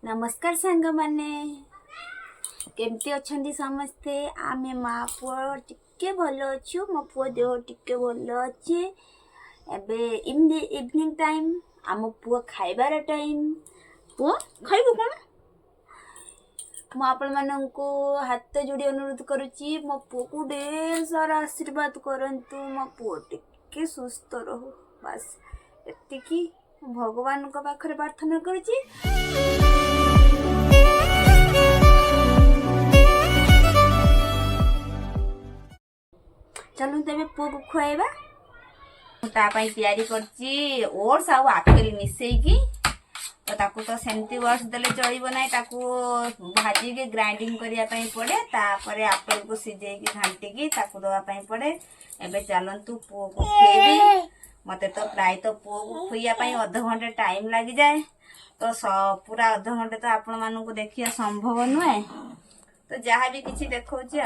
नमस्कार सांग माने केमती अच्छी समस्ते आमे माँ पुओ टिके भल अच्छु मो पुओ देह टिके भल अच्छे एबे इवनिंग टाइम आम पुओ खाइबार टाइम पुओ खाइबु कौन मु आपण माननकु हाथ जोड़ी अनुरोध करुची मो पुओ को ढेर सारा आशीर्वाद करंतु मो पुओ टिके सुस्थ रहू बस एतिकी भगवान को पाखरे प्रार्थना करुची। चलू तेरे पुओ को खुआइबा तापाई तैयारी करची ओट्स आउ आपेल मिसेकी तो ताकू तो सेमती ओट्स देले चलिबो नाही ताकू भाजी के ग्राइंडिंग करिया पई पड़े तापरे आपेल को सिजेई की घांटी की ताकू दवा पई पड़े। एबे चलंतु पुओ को खुएबी मते तो प्राय तो पुओ को खुइया पई आधा घंटे टाइम लागि जाए तो पूरा आधा घंटे तो आपण मानु को देखिया संभव नुए तो जहाँ भी किछि देखौची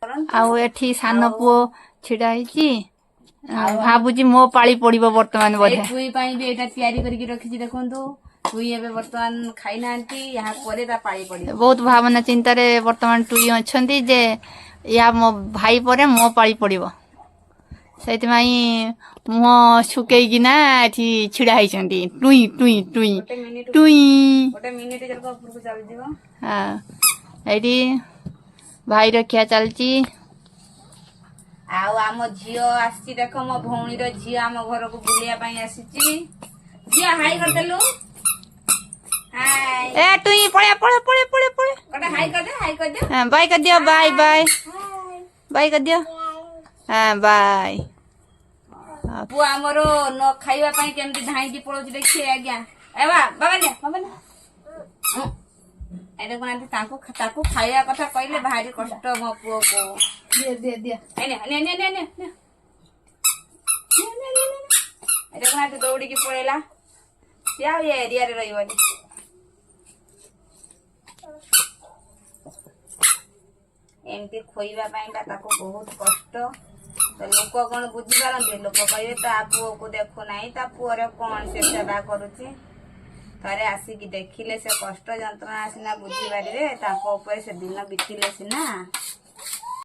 आउ एठी सान पुओ छिड़ा हिची भाबुची मो पाली पड़िबो वर्तमान बढे तुई पाई भी एटा तयारी करके रखिछि देखंतु तुई एबे वर्तमान खाइ नांती यहाँ परे ता पाली पड़ी बहुत भावना चिंता रे वर्तमान टुई अछंती जे या मो भाई परे मो पाली पड़िबो सेति माई मुह सुकेई किना एठी छिड़ा हिचंती टुई टुई टुई टुई गोटे मिनिट जल को ऊपर को चल दिबो। हां एठी भाई रखिया चलची आउ आम झियो आसी देख मो भौणीर झियो आम घर को बुलिया पई आसीची झियो हाई कर देलु हाय ए टुई पळे पळे पळे पळे पळे गोटे हाई कर दे हां बाय कर दियो बाय बाय बाय कर दियो हां बाय पुआ हमरो न खाइबा पई केमती धाई की पळोची देखि आज्ञा एबा बाबा ने एने कोनाती ताकू खाइया कथा कहले भारी कष्ट मो पुओ को दे एने कोनाती दौड़ी की पळेला सिया ये एरिया रे रहिबनी एमती खोइबा पई ताकू बहुत कष्ट तो लोक कौन बुझी पारती लोक कहे ता पुओ को देखु नाही ता पुओर कौन से सेवा करुची थरे आसिकी देखिले से कष्ट जंत्रणा सिना बुझी पारे ताको ऊपर से दिन बीतिले सिना